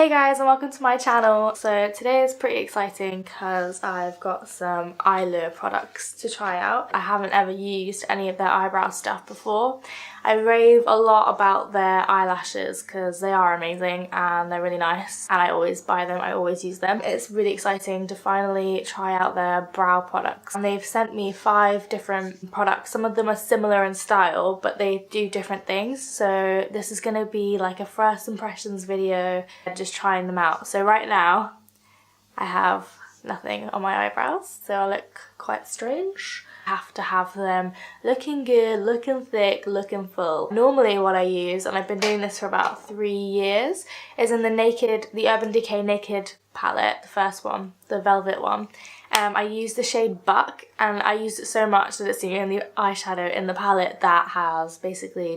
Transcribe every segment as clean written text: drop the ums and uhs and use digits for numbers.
Hey guys, and welcome to my channel. So today is pretty exciting because I've got some Eylure products to try out. I haven't ever used any of their eyebrow stuff before. I rave a lot about their eyelashes because they are amazing and they're really nice, and I always buy them, I always use them. It's really exciting to finally try out their brow products, and they've sent me 5 different products. Some of them are similar in style but they do different things, so this is going to be like a first impressions video, just trying them out. So right now I have nothing on my eyebrows, so I look quite strange. I have to have them looking good, looking thick, looking full. Normally what I use, and I've been doing this for about 3 years, is in the Urban Decay Naked palette, the first one, the velvet one. I use the shade Buck, and I used it so much that it's the only eyeshadow in the palette that has basically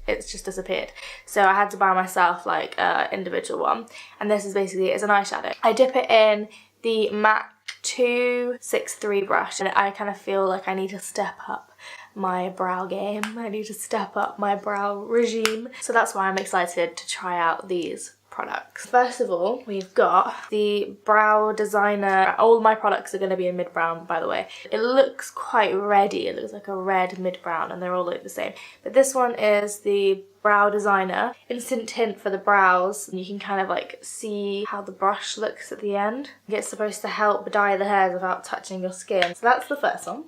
it's just disappeared. So I had to buy myself like an individual one, and this is basically, it's an eyeshadow. I dip it in the MAC 263 brush, and I kind of feel like I need to step up my brow game. I need to step up my brow regime. So that's why I'm excited to try out these products. First of all, we've got the Brow Designer. All my products are going to be in mid-brown, by the way. It looks quite reddy. It looks like a red mid-brown, and they're all look the same. But this one is the Brow Designer Instant Tint for the brows. You can kind of like see how the brush looks at the end. It's supposed to help dye the hairs without touching your skin. So that's the first one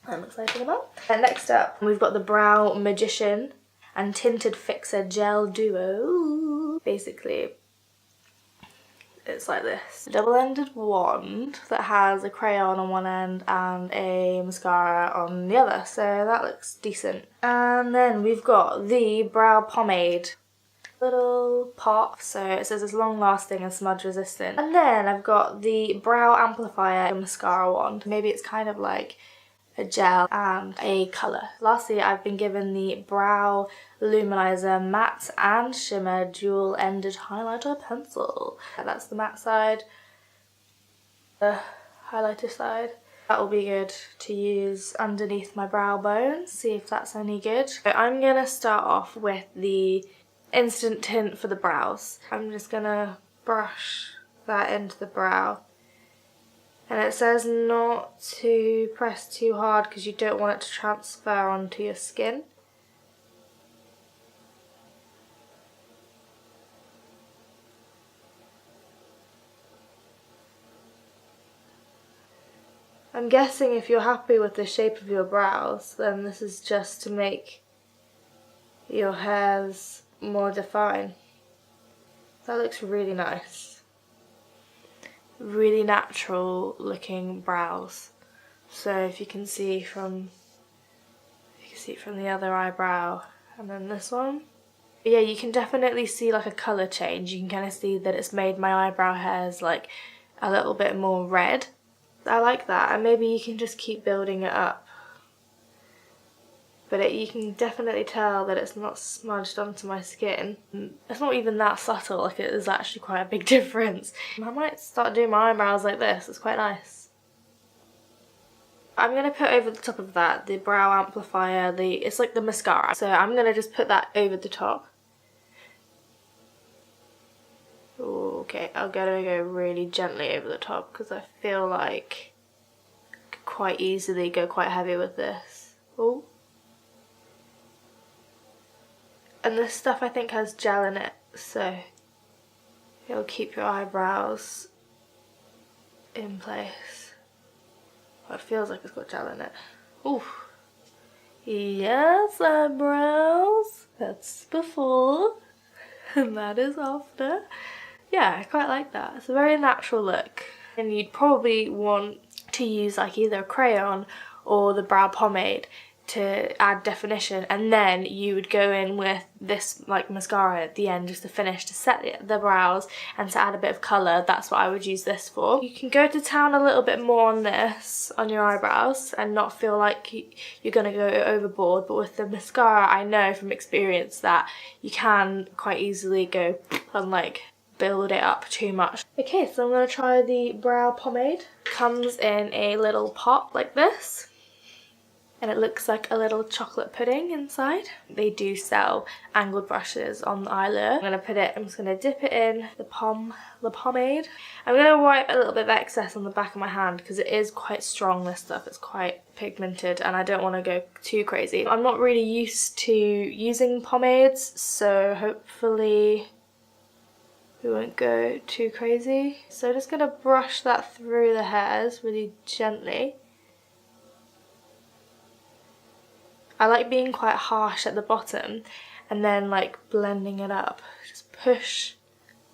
I'm excited about. And next up, we've got the Brow Magician and Tinted Fixer Gel Duo. Basically, it's like this. A double-ended wand that has a crayon on one end and a mascara on the other, so that looks decent. And then we've got the Brow Pomade. Little pot, so it says it's long-lasting and smudge-resistant. And then I've got the Brow Amplifier Mascara Wand. Maybe it's kind of like a gel and a colour. Lastly, I've been given the Brow Luminizer Matte and Shimmer Dual-Ended Highlighter Pencil. That's the matte side, the highlighter side. That will be good to use underneath my brow bone, see if that's any good. So I'm going to start off with the Instant Tint for the brows. I'm just going to brush that into the brow. And it says not to press too hard because you don't want it to transfer onto your skin. I'm guessing if you're happy with the shape of your brows, then this is just to make your hairs more defined. That looks really nice. Really natural looking brows. So if you can see from the other eyebrow and then this one. But yeah, you can definitely see like a colour change. You can kind of see that it's made my eyebrow hairs like a little bit more red. I like that, and maybe you can just keep building it up. But you can definitely tell that it's not smudged onto my skin. It's not even that subtle, like it is actually quite a big difference. I might start doing my eyebrows like this, it's quite nice. I'm going to put over the top of that the Brow Amplifier, it's like the mascara. So I'm going to just put that over the top. Okay, I'm going to go really gently over the top because I feel like I could quite easily go quite heavy with this. Oh. And this stuff I think has gel in it, so it'll keep your eyebrows in place. Well, it feels like it's got gel in it. Ooh. Yes, eyebrows. That's before, and that is after. Yeah, I quite like that. It's a very natural look. And you'd probably want to use like either a crayon or the brow pomade to add definition, and then you would go in with this like mascara at the end just to finish, to set the brows and to add a bit of colour. That's what I would use this for. You can go to town a little bit more on this, on your eyebrows, and not feel like you're going to go overboard, but with the mascara I know from experience that you can quite easily go and like build it up too much. Okay, so I'm going to try the brow pomade. Comes in a little pot like this. and it looks like a little chocolate pudding inside. They do sell angled brushes on the Eylure. I'm just gonna dip it in the pomade. I'm gonna wipe a little bit of excess on the back of my hand because it is quite strong, this stuff. It's quite pigmented and I don't want to go too crazy. I'm not really used to using pomades, so hopefully we won't go too crazy. So I'm just gonna brush that through the hairs really gently. I like being quite harsh at the bottom and then like blending it up. Just push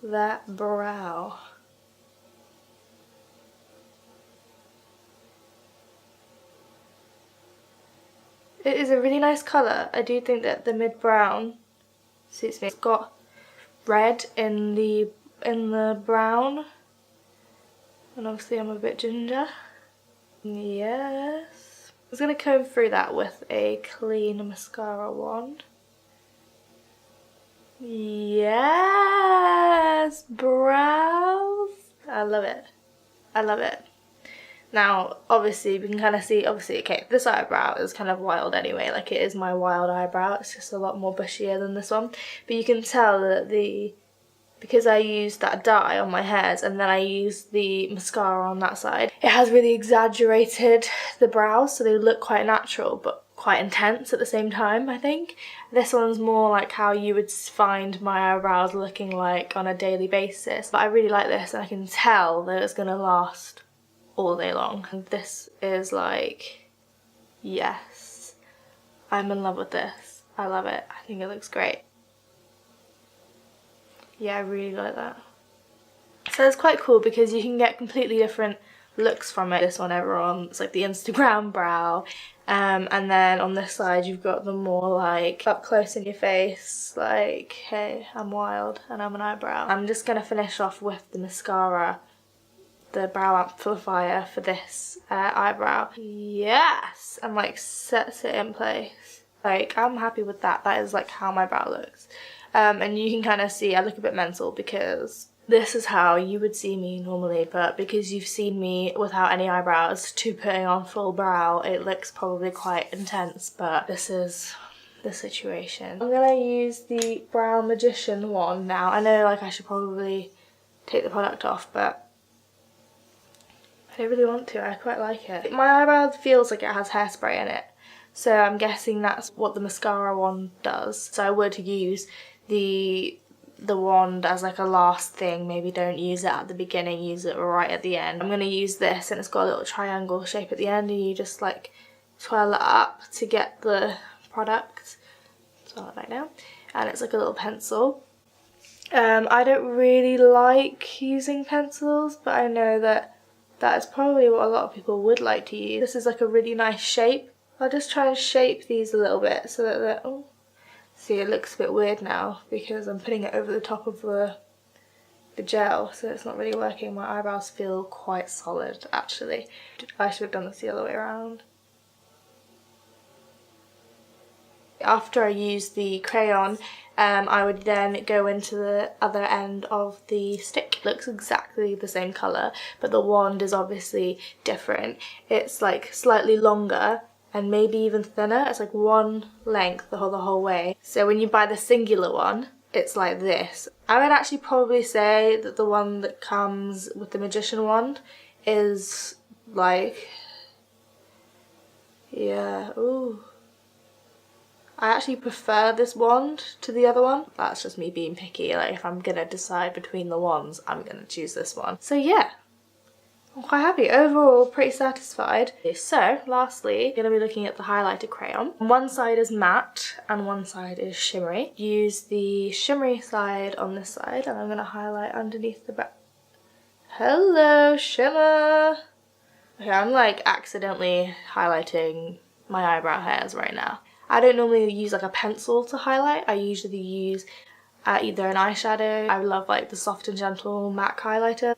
that brow. It is a really nice colour. I do think that the mid-brown suits me. It's got red in the brown, and obviously I'm a bit ginger. Yes. I was going to comb through that with a clean mascara wand. Yes! Brows! I love it. I love it. Now, obviously, we can kind of see, okay, this eyebrow is kind of wild anyway. Like, it is my wild eyebrow. It's just a lot more bushier than this one. But you can tell that because I used that dye on my hairs and then I used the mascara on that side, it has really exaggerated the brows so they look quite natural but quite intense at the same time, I think. This one's more like how you would find my eyebrows looking like on a daily basis. But I really like this and I can tell that it's going to last all day long. And this is like, yes, I'm in love with this. I love it. I think it looks great. Yeah, I really like that. So it's quite cool because you can get completely different looks from it. This one over on, it's like the Instagram brow. And then on this side you've got the more like up close in your face, like, hey, I'm wild and I'm an eyebrow. I'm just going to finish off with the mascara, the brow amplifier for this eyebrow. Yes! And like sets it in place. Like, I'm happy with that. That is like how my brow looks. And you can kind of see I look a bit mental because this is how you would see me normally, but because you've seen me without any eyebrows to putting on full brow, it looks probably quite intense, but this is the situation. I'm gonna use the Brow Magician one now. I know like I should probably take the product off, but I don't really want to. I quite like it. My eyebrow feels like it has hairspray in it, so I'm guessing that's what the mascara one does. So I would use the wand as like a last thing. Maybe don't use it at the beginning, use it right at the end. I'm going to use this and it's got a little triangle shape at the end and you just like twirl it up to get the product. Twirl it right now. And it's like a little pencil. I don't really like using pencils, but I know that that is probably what a lot of people would like to use. This is like a really nice shape. I'll just try and shape these a little bit so that they're, oh, see, it looks a bit weird now because I'm putting it over the top of the gel, so it's not really working. My eyebrows feel quite solid, actually. I should have done this the other way around. After I use the crayon, I would then go into the other end of the stick. It looks exactly the same colour, but the wand is obviously different. It's like slightly longer and maybe even thinner. It's like one length the whole way. So when you buy the singular one, it's like this. I would actually probably say that the one that comes with the Magician wand is like, yeah, ooh. I actually prefer this wand to the other one. That's just me being picky. Like, if I'm gonna decide between the wands, I'm gonna choose this one. So yeah, I'm quite happy. Overall, pretty satisfied. So, lastly, I'm going to be looking at the highlighter crayon. One side is matte and one side is shimmery. Use the shimmery side on this side and I'm going to highlight underneath the back. Hello, shimmer! Okay, I'm like accidentally highlighting my eyebrow hairs right now. I don't normally use like a pencil to highlight. I usually use either an eyeshadow. I love like the Soft and Gentle MAC highlighter.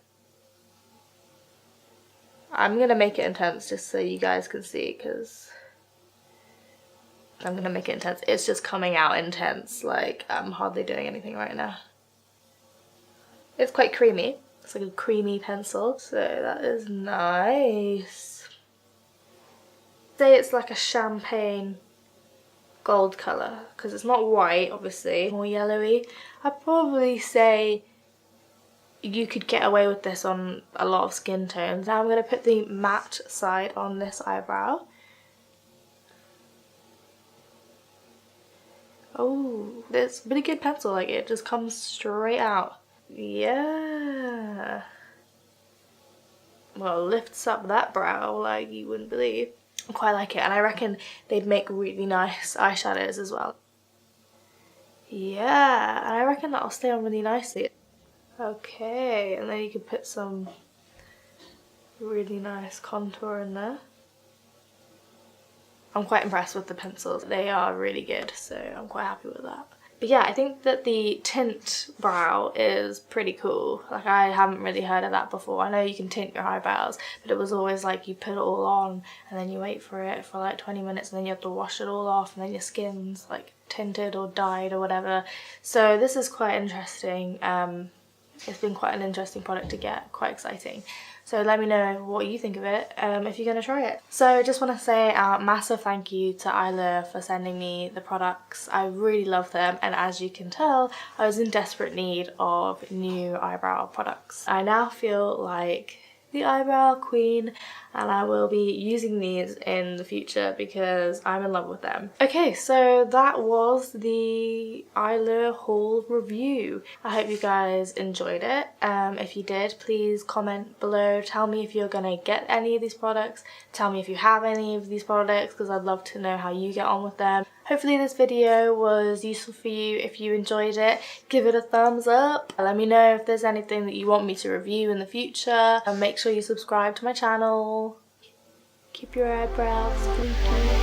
I'm going to make it intense just so you guys can see, because I'm going to make it intense. It's just coming out intense, like I'm hardly doing anything right now. It's quite creamy. It's like a creamy pencil, so that is nice. say it's like a champagne gold colour, because it's not white, obviously, more yellowy. I'd probably say you could get away with this on a lot of skin tones. Now I'm going to put the matte side on this eyebrow. Oh, it's a really good pencil, like it just comes straight out. Yeah. Well, lifts up that brow like you wouldn't believe. I quite like it, and I reckon they'd make really nice eyeshadows as well. Yeah, and I reckon that'll stay on really nicely. Okay, and then you can put some really nice contour in there. I'm quite impressed with the pencils. They are really good, so I'm quite happy with that. But yeah, I think that the tint brow is pretty cool. Like, I haven't really heard of that before. I know you can tint your eyebrows, but it was always like you put it all on and then you wait for it for like 20 minutes and then you have to wash it all off and then your skin's like tinted or dyed or whatever. So this is quite interesting. It's been quite an interesting product to get, quite exciting. So let me know what you think of it if you're going to try it. So I just want to say a massive thank you to Eylure for sending me the products. I really love them, and as you can tell, I was in desperate need of new eyebrow products. I now feel like the eyebrow queen, and I will be using these in the future because I'm in love with them. Okay, so that was the Eylure haul review. I hope you guys enjoyed it. If you did, please comment below. Tell me if you're gonna get any of these products. Tell me if you have any of these products, because I'd love to know how you get on with them. Hopefully this video was useful for you. If you enjoyed it, give it a thumbs up. Let me know if there's anything that you want me to review in the future. And make sure you subscribe to my channel. Keep your eyebrows spooky.